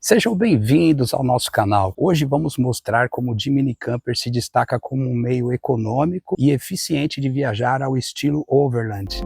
Sejam bem-vindos ao nosso canal. Hoje vamos mostrar como o Jimny Camper se destaca como um meio econômico e eficiente de viajar ao estilo Overland.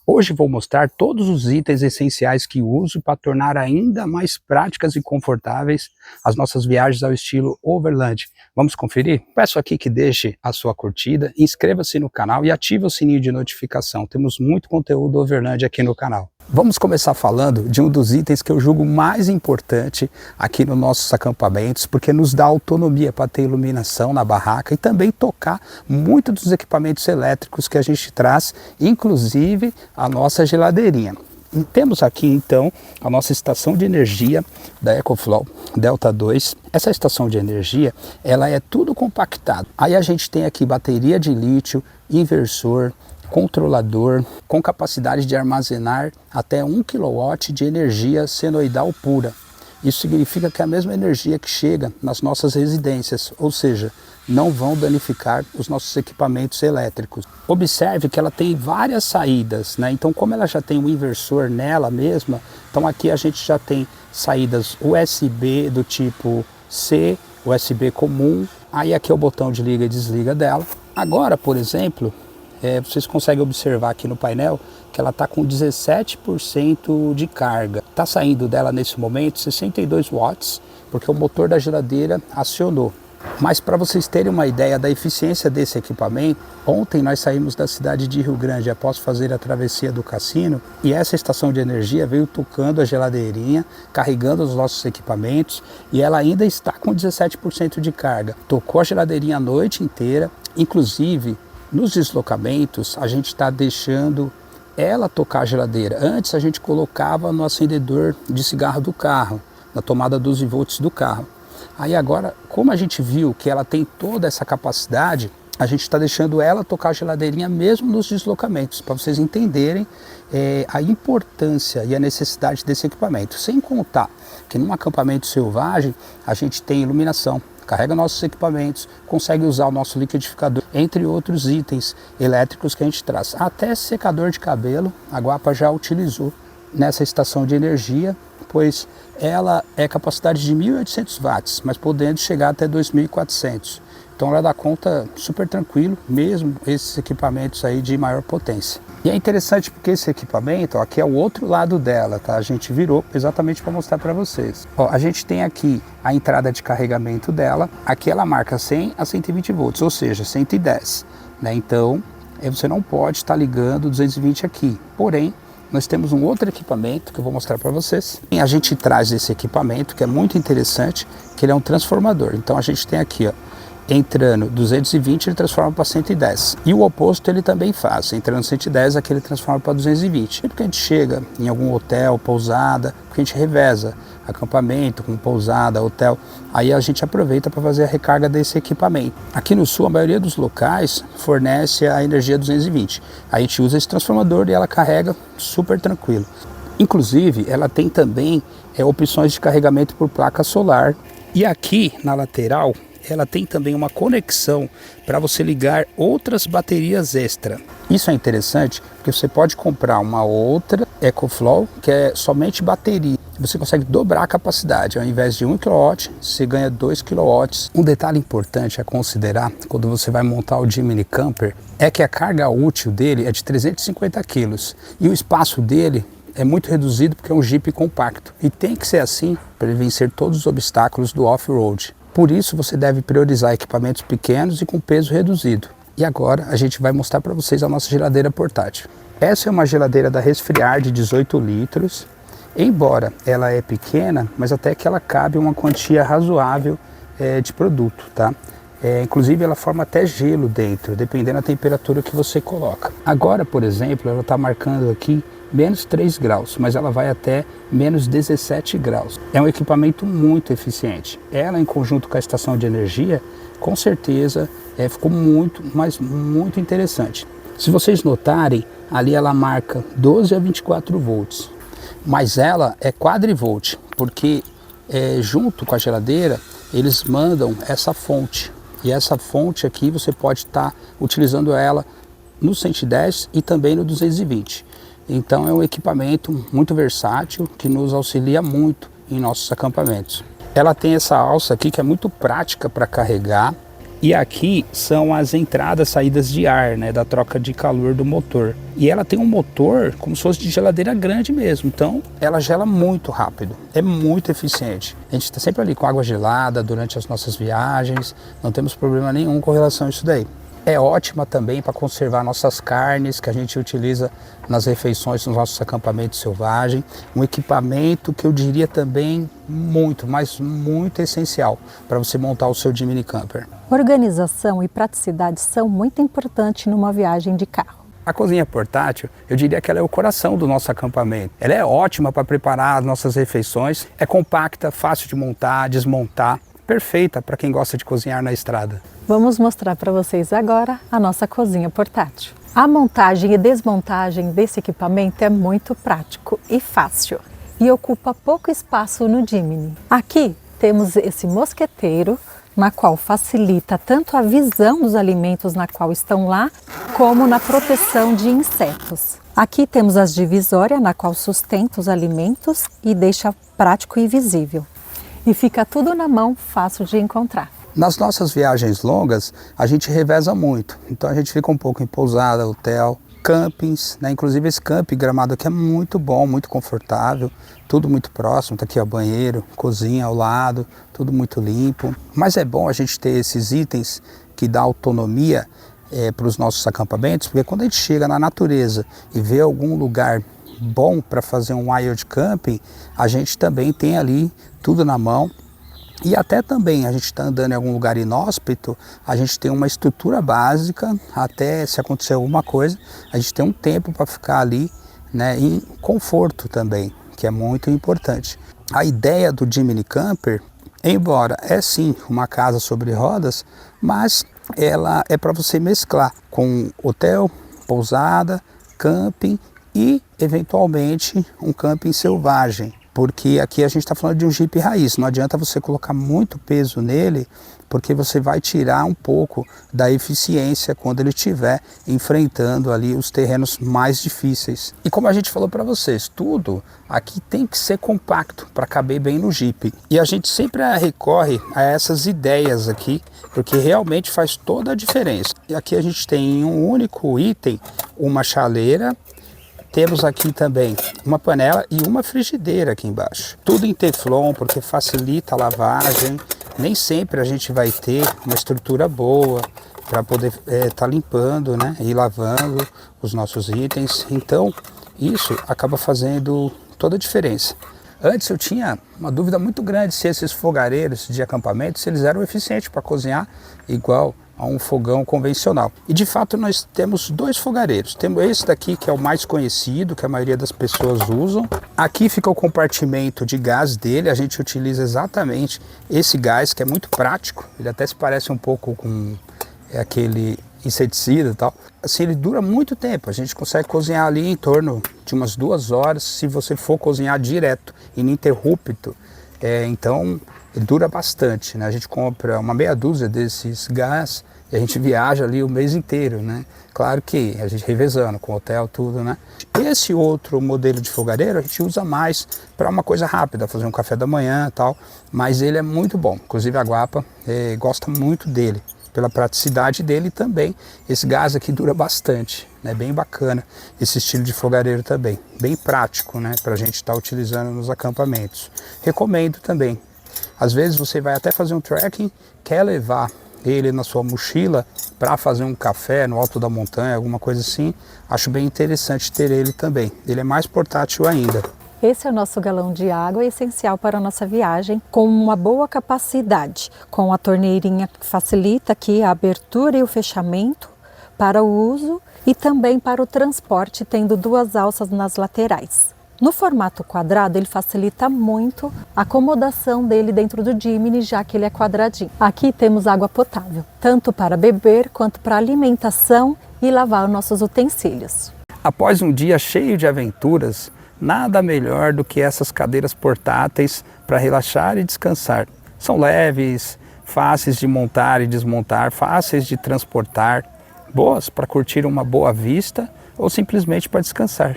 Hoje vou mostrar todos os itens essenciais que uso para tornar ainda mais práticas e confortáveis as nossas viagens ao estilo Overland. Vamos conferir? Peço aqui que deixe a sua curtida, inscreva-se no canal e ative o sininho de notificação. Temos muito conteúdo Overland aqui no canal. Vamos começar falando de um dos itens que eu julgo mais importante aqui nos nossos acampamentos, porque nos dá autonomia para ter iluminação na barraca e também tocar muito dos equipamentos elétricos que a gente traz, inclusive a nossa geladeirinha. E temos aqui então a nossa estação de energia da EcoFlow Delta 2. Essa estação de energia, ela é tudo compactado. Aí a gente tem aqui bateria de lítio, inversor, controlador com capacidade de armazenar até 1 kW de energia senoidal pura. Isso significa que é a mesma energia que chega nas nossas residências, ou seja, não vão danificar os nossos equipamentos elétricos. Observe que ela tem várias saídas, né? Então, como ela já tem um inversor nela mesma, então aqui a gente já tem saídas USB do tipo C, USB comum, aí aqui é o botão de liga e desliga dela. Agora, por exemplo, vocês conseguem observar aqui no painel que ela está com 17% de carga. Está saindo dela nesse momento 62 watts, porque o motor da geladeira acionou. Mas para vocês terem uma ideia da eficiência desse equipamento, ontem nós saímos da cidade de Rio Grande após fazer a travessia do cassino e essa estação de energia veio tocando a geladeirinha, carregando os nossos equipamentos e ela ainda está com 17% de carga. Tocou a geladeirinha a noite inteira, inclusive nos deslocamentos a gente está deixando ela tocar a geladeira. Antes a gente colocava no acendedor de cigarro do carro, na tomada 12 volts do carro. Aí agora, como a gente viu que ela tem toda essa capacidade, a gente está deixando ela tocar a geladeirinha mesmo nos deslocamentos, para vocês entenderem a importância e a necessidade desse equipamento. Sem contar que num acampamento selvagem a gente tem iluminação, carrega nossos equipamentos, consegue usar o nosso liquidificador, entre outros itens elétricos que a gente traz. Até secador de cabelo, a Guapa já utilizou nessa estação de energia, pois ela é capacidade de 1.800 watts, mas podendo chegar até 2.400. Então ela dá conta super tranquilo, mesmo esses equipamentos aí de maior potência. E é interessante porque esse equipamento, ó, aqui é o outro lado dela, tá? A gente virou exatamente para mostrar para vocês. Ó, a gente tem aqui a entrada de carregamento dela, aqui ela marca 100 a 120 volts, ou seja, 110, né? Então você não pode estar ligando 220 aqui, porém nós temos um outro equipamento que eu vou mostrar para vocês. E a gente traz esse equipamento que é muito interessante, que ele é um transformador. Então a gente tem aqui, ó, entrando 220 ele transforma para 110 e o oposto ele também faz, entrando 110 aqui ele transforma para 220. Sempre que a gente chega em algum hotel, pousada, porque a gente reveza acampamento com pousada, hotel, aí a gente aproveita para fazer a recarga desse equipamento. Aqui no sul a maioria dos locais fornece a energia 220, a gente usa esse transformador e ela carrega super tranquilo. Inclusive ela tem também opções de carregamento por placa solar e aqui na lateral ela tem também uma conexão para você ligar outras baterias extra. Isso é interessante porque você pode comprar uma outra EcoFlow que é somente bateria. Você consegue dobrar a capacidade, ao invés de 1 kW, você ganha 2 kW. Um detalhe importante a considerar quando você vai montar o Jimny Camper é que a carga útil dele é de 350 kg e o espaço dele é muito reduzido porque é um Jeep compacto. E tem que ser assim para ele vencer todos os obstáculos do off-road. Por isso você deve priorizar equipamentos pequenos e com peso reduzido. E agora a gente vai mostrar para vocês a nossa geladeira portátil. Essa é uma geladeira da Resfriar de 18 litros. Embora ela é pequena, mas até que ela cabe uma quantia razoável de produto, tá? Inclusive ela forma até gelo dentro, dependendo da temperatura que você coloca. Agora, por exemplo, ela está marcando aqui menos 3 graus, mas ela vai até menos 17 graus. É um equipamento muito eficiente. Ela, em conjunto com a estação de energia, com certeza ficou muito, mas muito interessante. Se vocês notarem, ali ela marca 12 a 24 volts, mas ela é quadrivolt, porque junto com a geladeira, eles mandam essa fonte. E essa fonte aqui você pode estar utilizando ela no 110 e também no 220. Então é um equipamento muito versátil que nos auxilia muito em nossos acampamentos. Ela tem essa alça aqui que é muito prática para carregar. E aqui são as entradas, saídas de ar, né, da troca de calor do motor. E ela tem um motor como se fosse de geladeira grande mesmo, então ela gela muito rápido, é muito eficiente. A gente está sempre ali com água gelada durante as nossas viagens, não temos problema nenhum com relação a isso daí. É ótima também para conservar nossas carnes que a gente utiliza nas refeições nos nossos acampamentos selvagens. Um equipamento que eu diria também muito, mas muito essencial para você montar o seu Jimny Camper. Organização e praticidade são muito importantes numa viagem de carro. A cozinha portátil, eu diria que ela é o coração do nosso acampamento. Ela é ótima para preparar as nossas refeições, é compacta, fácil de montar, desmontar, perfeita para quem gosta de cozinhar na estrada. Vamos mostrar para vocês agora a nossa cozinha portátil. A montagem e desmontagem desse equipamento é muito prático e fácil e ocupa pouco espaço no Jimny. Aqui temos esse mosqueteiro, na qual facilita tanto a visão dos alimentos na qual estão lá, como na proteção de insetos. Aqui temos as divisórias, na qual sustenta os alimentos e deixa prático e visível. E fica tudo na mão, fácil de encontrar. Nas nossas viagens longas, a gente reveza muito. Então a gente fica um pouco em pousada, hotel, campings, né? Inclusive esse camping Gramado aqui é muito bom, muito confortável, tudo muito próximo, tá aqui ó, banheiro, cozinha ao lado, tudo muito limpo. Mas é bom a gente ter esses itens que dá autonomia para os nossos acampamentos, porque quando a gente chega na natureza e vê algum lugar bom para fazer um wild camping, a gente também tem ali tudo na mão. E até também a gente está andando em algum lugar inóspito, a gente tem uma estrutura básica, até se acontecer alguma coisa, a gente tem um tempo para ficar ali, né, em conforto também, que é muito importante. A ideia do Jimny Camper, embora é sim uma casa sobre rodas, mas ela é para você mesclar com hotel, pousada, camping e eventualmente um camping selvagem. Porque aqui a gente está falando de um Jeep raiz, não adianta você colocar muito peso nele, porque você vai tirar um pouco da eficiência quando ele estiver enfrentando ali os terrenos mais difíceis. E como a gente falou para vocês, tudo aqui tem que ser compacto para caber bem no Jeep. E a gente sempre recorre a essas ideias aqui, porque realmente faz toda a diferença. E aqui a gente tem um único item, uma chaleira. Temos aqui também uma panela e uma frigideira aqui embaixo. Tudo em teflon, porque facilita a lavagem. Nem sempre a gente vai ter uma estrutura boa para poder tá limpando, né, e lavando os nossos itens. Então, isso acaba fazendo toda a diferença. Antes eu tinha uma dúvida muito grande se esses fogareiros de acampamento, se eles eram eficientes para cozinhar igual a um fogão convencional. E de fato nós temos dois fogareiros. Temos esse daqui que é o mais conhecido, que a maioria das pessoas usam. Aqui fica o compartimento de gás dele, a gente utiliza exatamente esse gás que é muito prático. Ele até se parece um pouco com aquele inseticida e tal. Assim, ele dura muito tempo, a gente consegue cozinhar ali em torno de umas 2 horas se você for cozinhar direto, ininterrupto. Então ele dura bastante, né? A gente compra uma meia dúzia desses gás e a gente viaja ali o mês inteiro, né? Claro que a gente revezando com hotel, tudo, né? Esse outro modelo de fogareiro a gente usa mais para uma coisa rápida, fazer um café da manhã e tal, mas ele é muito bom, inclusive a Guapa gosta muito dele, pela praticidade dele também. Esse gás aqui dura bastante, né? Bem bacana esse estilo de fogareiro também, bem prático, né? Para a gente estar utilizando nos acampamentos. Recomendo também. Às vezes você vai até fazer um trekking, quer levar ele na sua mochila para fazer um café no alto da montanha, alguma coisa assim, acho bem interessante ter ele também. Ele é mais portátil ainda. Esse é o nosso galão de água, essencial para a nossa viagem, com uma boa capacidade, com a torneirinha que facilita aqui a abertura e o fechamento para o uso e também para o transporte, tendo 2 alças nas laterais. No formato quadrado, ele facilita muito a acomodação dele dentro do Jimny, já que ele é quadradinho. Aqui temos água potável, tanto para beber quanto para alimentação e lavar os nossos utensílios. Após um dia cheio de aventuras, nada melhor do que essas cadeiras portáteis para relaxar e descansar. São leves, fáceis de montar e desmontar, fáceis de transportar, boas para curtir uma boa vista ou simplesmente para descansar.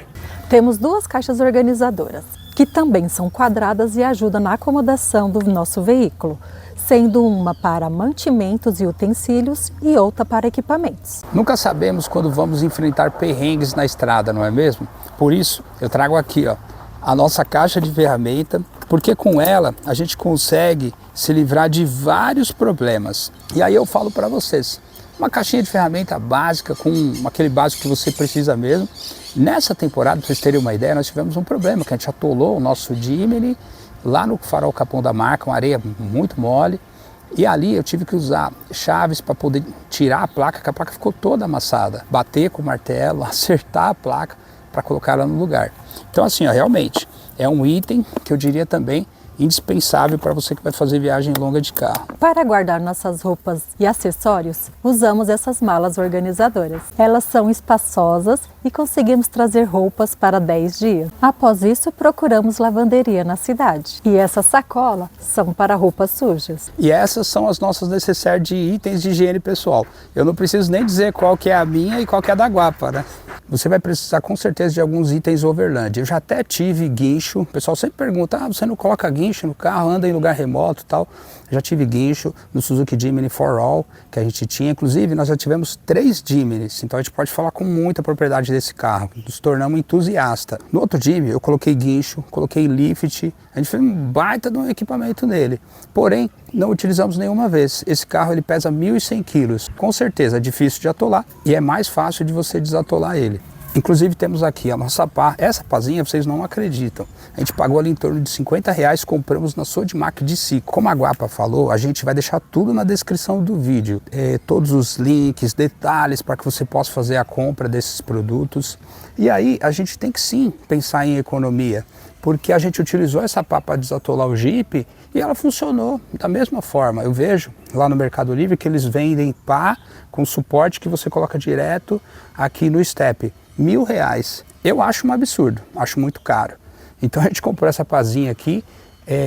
Temos 2 caixas organizadoras, que também são quadradas e ajudam na acomodação do nosso veículo, sendo uma para mantimentos e utensílios e outra para equipamentos. Nunca sabemos quando vamos enfrentar perrengues na estrada, não é mesmo? Por isso, eu trago aqui a nossa caixa de ferramenta, porque com ela a gente consegue se livrar de vários problemas. E aí eu falo para vocês, uma caixinha de ferramenta básica, com aquele básico que você precisa mesmo. Nessa temporada, para vocês terem uma ideia, nós tivemos um problema, que a gente atolou o nosso Jimny lá no farol Capão da Marca, uma areia muito mole. E ali eu tive que usar chaves para poder tirar a placa, que a placa ficou toda amassada. Bater com o martelo, acertar a placa para colocar ela no lugar. Então assim, realmente, é um item que eu diria também indispensável para você que vai fazer viagem longa de carro. Para guardar nossas roupas e acessórios, usamos essas malas organizadoras. Elas são espaçosas e conseguimos trazer roupas para 10 dias. Após isso, procuramos lavanderia na cidade. E essas sacolas são para roupas sujas. E essas são as nossas necessárias de itens de higiene pessoal. Eu não preciso nem dizer qual que é a minha e qual que é a da Guapa, né? Você vai precisar com certeza de alguns itens overland. Eu já até tive guincho, o pessoal sempre pergunta, você não coloca guincho no carro, anda em lugar remoto e tal. Eu já tive guincho no Suzuki Jimny For All, que a gente tinha. Inclusive, nós já tivemos 3 Jimnys, então a gente pode falar com muita propriedade desse carro. Nos tornamos entusiasta. No outro Jimny, eu coloquei guincho, coloquei lift, a gente fez um baita de um equipamento nele. Porém, não utilizamos nenhuma vez. Esse carro ele pesa 1.100 quilos. Com certeza é difícil de atolar e é mais fácil de você desatolar ele. Inclusive temos aqui a nossa pá. Essa pazinha vocês não acreditam. A gente pagou ali em torno de R$50, compramos na Sodimac de Cico. Como a Guapa falou, a gente vai deixar tudo na descrição do vídeo. Todos os links, detalhes para que você possa fazer a compra desses produtos. E aí a gente tem que sim pensar em economia, porque a gente utilizou essa pá para desatolar o Jeep e ela funcionou da mesma forma. Eu vejo lá no Mercado Livre que eles vendem pá com suporte que você coloca direto aqui no step. R$1.000. Eu acho um absurdo, acho muito caro. Então a gente comprou essa pazinha aqui,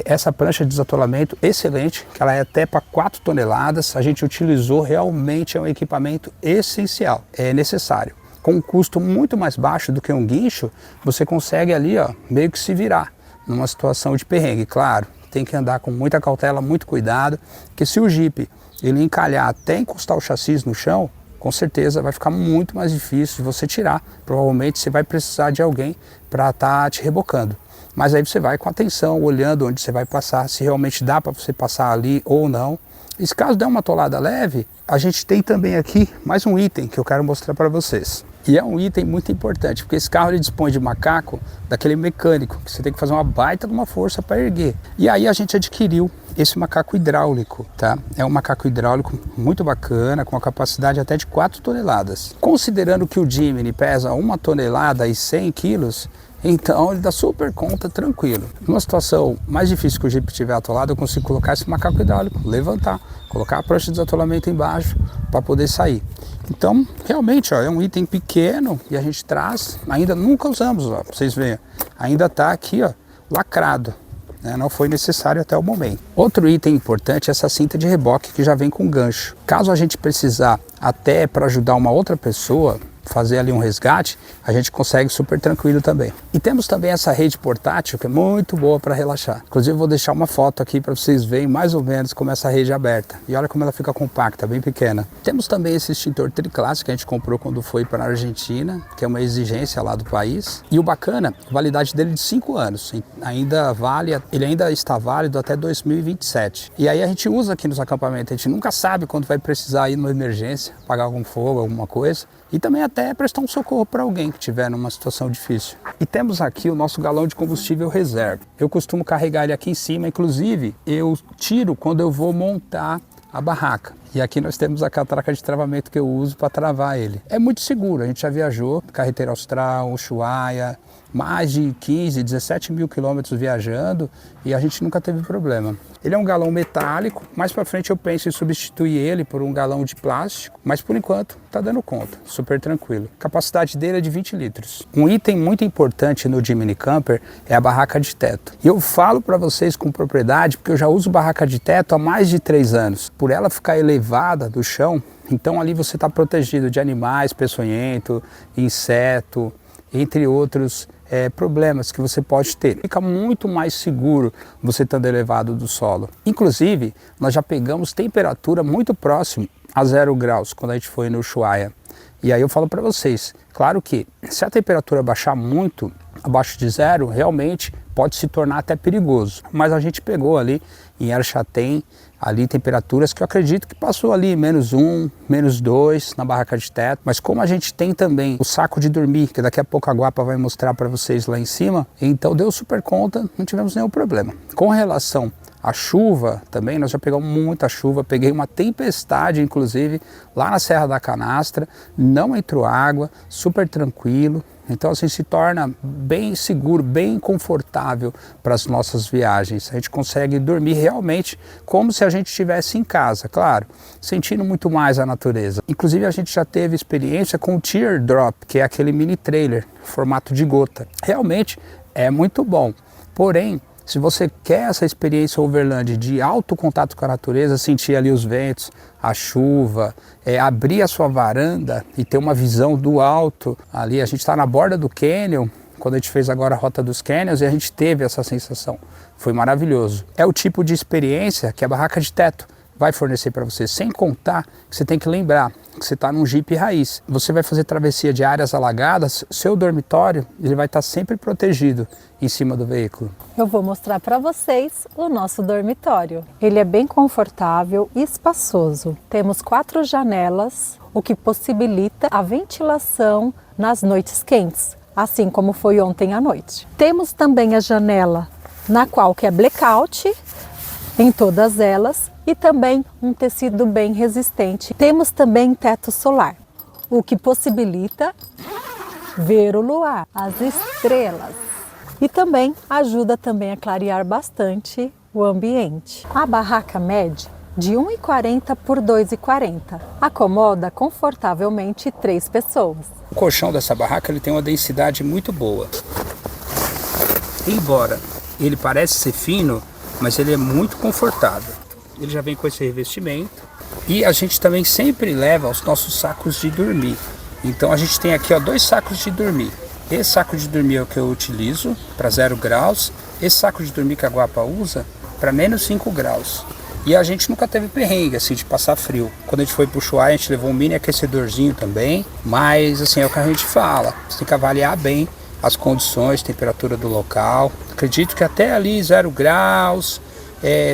essa prancha de desatolamento excelente, que ela é até para 4 toneladas. A gente utilizou, realmente é um equipamento essencial, é necessário. Com um custo muito mais baixo do que um guincho, você consegue ali meio que se virar numa situação de perrengue. Claro, tem que andar com muita cautela, muito cuidado, porque se o Jeep ele encalhar até encostar o chassi no chão, com certeza vai ficar muito mais difícil de você tirar. Provavelmente você vai precisar de alguém para estar te rebocando. Mas aí você vai com atenção, olhando onde você vai passar, se realmente dá para você passar ali ou não. E se caso der uma atolada leve, a gente tem também aqui mais um item que eu quero mostrar para vocês. E é um item muito importante, porque esse carro ele dispõe de macaco daquele mecânico, que você tem que fazer uma baita de uma força para erguer. E aí a gente adquiriu esse macaco hidráulico, tá? É um macaco hidráulico muito bacana, com uma capacidade até de 4 toneladas. Considerando que o Jimny pesa 1 tonelada e 100 quilos, então ele dá super conta, tranquilo. Numa situação mais difícil que o Jeep tiver atolado, eu consigo colocar esse macaco hidráulico, levantar, colocar a prancha de desatolamento embaixo para poder sair. Então, realmente, é um item pequeno e a gente traz, ainda nunca usamos, pra vocês verem, ainda está aqui, lacrado. Não foi necessário até o momento. Outro item importante é essa cinta de reboque que já vem com gancho. Caso a gente precisar até para ajudar uma outra pessoa, fazer ali um resgate, a gente consegue super tranquilo também. E temos também essa rede portátil que é muito boa para relaxar. Inclusive vou deixar uma foto aqui para vocês verem mais ou menos como essa rede é aberta. E olha como ela fica compacta, bem pequena. Temos também esse extintor triclasse que a gente comprou quando foi para a Argentina, que é uma exigência lá do país. E o bacana, a validade dele é de 5 anos. Ele ainda está válido até 2027. E aí a gente usa aqui nos acampamentos, a gente nunca sabe quando vai precisar ir numa emergência, apagar algum fogo, alguma coisa. E também até prestar um socorro para alguém que estiver numa situação difícil. E temos aqui o nosso galão de combustível reserva. Eu costumo carregar ele aqui em cima, inclusive eu tiro quando eu vou montar a barraca. E aqui nós temos a catraca de travamento que eu uso para travar ele. É muito seguro, a gente já viajou, Carreteira Austral, Ushuaia, mais de 15, 17 mil quilômetros viajando e a gente nunca teve problema. Ele é um galão metálico, mais para frente eu penso em substituir ele por um galão de plástico, mas por enquanto tá dando conta, super tranquilo. A capacidade dele é de 20 litros. Um item muito importante no Jimny Camper é a barraca de teto. E eu falo para vocês com propriedade porque eu já uso barraca de teto há mais de 3 anos. Por ela ficar elevada do chão, então ali você está protegido de animais peçonhentos, inseto, entre outros problemas que você pode ter. Fica muito mais seguro você estando elevado do solo. Inclusive, nós já pegamos temperatura muito próximo a 0 graus quando a gente foi no Ushuaia. E aí eu falo para vocês, claro que se a temperatura baixar muito, abaixo de 0, realmente pode se tornar até perigoso. Mas a gente pegou ali em El Chatem, ali temperaturas que eu acredito que passou ali -1, -2 na barraca de teto. Mas como a gente tem também o saco de dormir, que daqui a pouco a Guapa vai mostrar para vocês lá em cima, então deu super conta, não tivemos nenhum problema. Com relação à chuva também, nós já pegamos muita chuva, peguei uma tempestade inclusive lá na Serra da Canastra, não entrou água, super tranquilo. Então assim se torna bem seguro, bem confortável para as nossas viagens. A gente consegue dormir realmente como se a gente estivesse em casa, claro, sentindo muito mais a natureza. Inclusive a gente já teve experiência com o Teardrop, que é aquele mini trailer, formato de gota. Realmente é muito bom, porém, se você quer essa experiência overland de alto contato com a natureza, sentir ali os ventos, a chuva, abrir a sua varanda e ter uma visão do alto, ali a gente está na borda do canyon, quando a gente fez agora a Rota dos Canyons, e a gente teve essa sensação, foi maravilhoso. É o tipo de experiência que a barraca de teto vai fornecer para você, sem contar que você tem que lembrar que você está num Jeep raiz. Você vai fazer travessia de áreas alagadas, seu dormitório ele vai estar sempre protegido em cima do veículo. Eu vou mostrar para vocês o nosso dormitório. Ele é bem confortável e espaçoso. Temos 4 janelas, o que possibilita a ventilação nas noites quentes, assim como foi ontem à noite. Temos também a janela na qual que é blackout em todas elas, e também um tecido bem resistente. Temos também teto solar, o que possibilita ver o luar, as estrelas, e também ajuda também a clarear bastante o ambiente. A barraca mede de 1,40 por 2,40, acomoda confortavelmente 3 pessoas. O colchão dessa barraca ele tem uma densidade muito boa. Embora ele parece ser fino, mas ele é muito confortável. Ele já vem com esse revestimento e a gente também sempre leva os nossos sacos de dormir. Então a gente tem aqui 2 sacos de dormir. Esse saco de dormir é o que eu utilizo para 0 graus. Esse saco de dormir que a Guapa usa para -5 graus. E a gente nunca teve perrengue assim de passar frio. Quando a gente foi pro Ushuaia, a gente levou um mini aquecedorzinho também. Mas assim é o que a gente fala. Você tem que avaliar bem as condições, temperatura do local. Acredito que até ali 0 graus.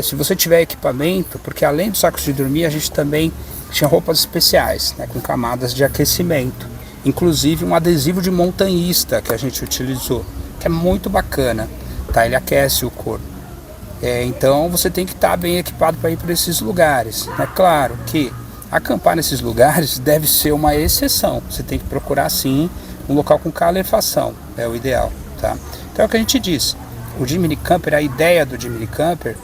Se você tiver equipamento, porque além dos sacos de dormir, a gente também tinha roupas especiais, né, com camadas de aquecimento. Inclusive um adesivo de montanhista que a gente utilizou, que é muito bacana, tá? Ele aquece o corpo. Então você tem que estar bem equipado para ir para esses lugares. É claro que acampar nesses lugares deve ser uma exceção. Você tem que procurar sim um local com calefação, é o ideal, tá? Então é o que a gente diz. O Jimny Camper, a ideia do Jimny Camper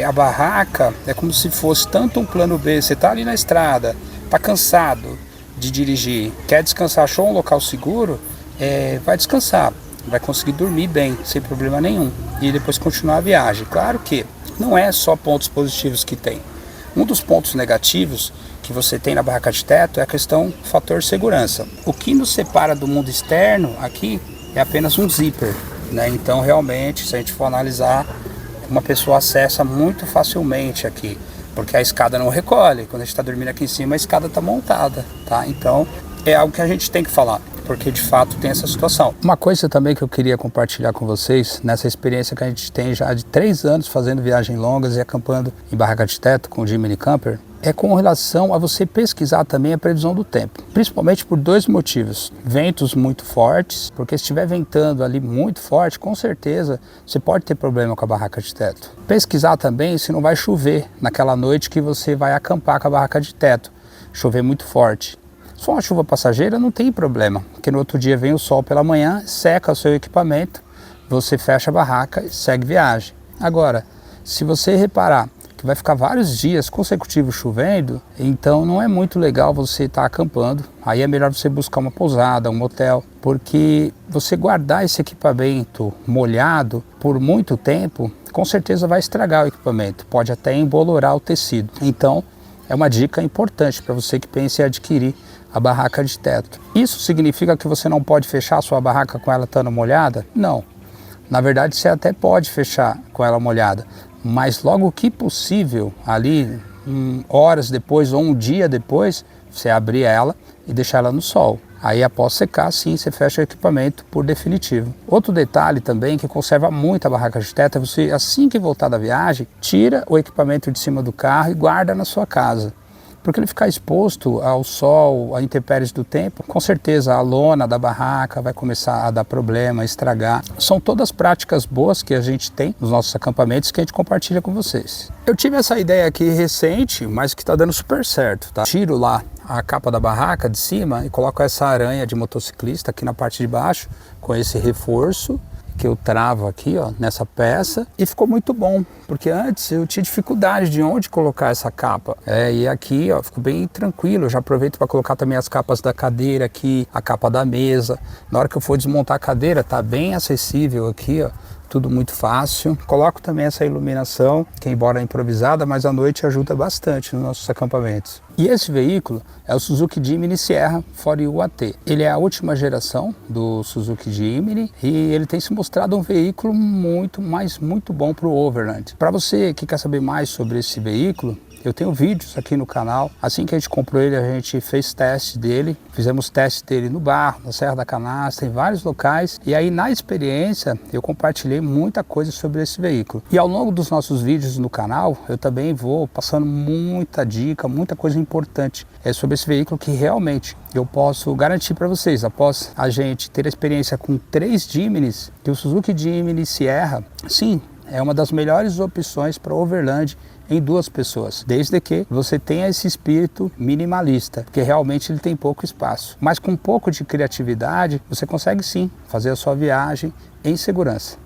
a barraca é como se fosse tanto um plano B. Você está ali na estrada, está cansado de dirigir, quer descansar, achou um local seguro, vai descansar, vai conseguir dormir bem, sem problema nenhum, e depois continuar a viagem. Claro que não é só pontos positivos que tem. Um dos pontos negativos que você tem na barraca de teto é a questão do fator segurança. O que nos separa do mundo externo aqui é apenas um zíper, né? Então realmente, se a gente for analisar, uma pessoa acessa muito facilmente aqui, porque a escada não recolhe. Quando a gente está dormindo aqui em cima, a escada está montada, tá? Então é algo que a gente tem que falar, porque de fato tem essa situação. Uma coisa também que eu queria compartilhar com vocês, nessa experiência que a gente tem já de 3 anos fazendo viagens longas e acampando em barraca de teto com o Jimny Camper, é com relação a você pesquisar também a previsão do tempo, principalmente por dois motivos: ventos muito fortes, porque se estiver ventando ali muito forte, com certeza você pode ter problema com a barraca de teto. Pesquisar também se não vai chover naquela noite que você vai acampar com a barraca de teto, chover muito forte. Se for uma chuva passageira, não tem problema, porque no outro dia vem o sol pela manhã, seca o seu equipamento, você fecha a barraca e segue viagem. Agora, se você reparar que vai ficar vários dias consecutivos chovendo, então não é muito legal você estar acampando. Aí é melhor você buscar uma pousada, um motel, porque você guardar esse equipamento molhado por muito tempo, com certeza vai estragar o equipamento, pode até embolorar o tecido. Então, é uma dica importante para você que pensa em adquirir a barraca de teto. Isso significa que você não pode fechar a sua barraca com ela estando molhada? Não. Na verdade, você até pode fechar com ela molhada, mas logo que possível, ali horas depois ou um dia depois, você abrir ela e deixar ela no sol. Aí após secar, sim, você fecha o equipamento por definitivo. Outro detalhe também que conserva muito a barraca de teto é você, assim que voltar da viagem, tira o equipamento de cima do carro e guarda na sua casa. Porque ele ficar exposto ao sol, a intempéries do tempo, com certeza a lona da barraca vai começar a dar problema, a estragar. São todas práticas boas que a gente tem nos nossos acampamentos que a gente compartilha com vocês. Eu tive essa ideia aqui recente, mas que está dando super certo, tá? Tiro lá a capa da barraca de cima e coloco essa aranha de motociclista aqui na parte de baixo, com esse reforço que eu travo aqui, ó, nessa peça, e ficou muito bom, porque antes eu tinha dificuldade de onde colocar essa capa. E aqui, ó, ficou bem tranquilo. Eu já aproveito para colocar também as capas da cadeira aqui, a capa da mesa. Na hora que eu for desmontar a cadeira, tá bem acessível aqui, ó. Tudo muito fácil. Coloco também essa iluminação, que embora improvisada, mas à noite ajuda bastante nos nossos acampamentos. E esse veículo é o Suzuki Jimny Sierra 4U AT. Ele é a última geração do Suzuki Jimny e ele tem se mostrado um veículo muito bom para o Overland. Para você que quer saber mais sobre esse veículo, eu tenho vídeos aqui no canal. Assim que a gente comprou ele, a gente fez teste dele. Fizemos teste dele no Barro, na Serra da Canastra, em vários locais. E aí, na experiência, eu compartilhei muita coisa sobre esse veículo. E ao longo dos nossos vídeos no canal, eu também vou passando muita dica, muita coisa importante sobre esse veículo que realmente eu posso garantir para vocês. Após a gente ter a experiência com 3 Jimnys, que o Suzuki Jimny Sierra, sim, é uma das melhores opções para Overland em 2 pessoas, desde que você tenha esse espírito minimalista, porque realmente ele tem pouco espaço. Mas com um pouco de criatividade, você consegue sim fazer a sua viagem em segurança.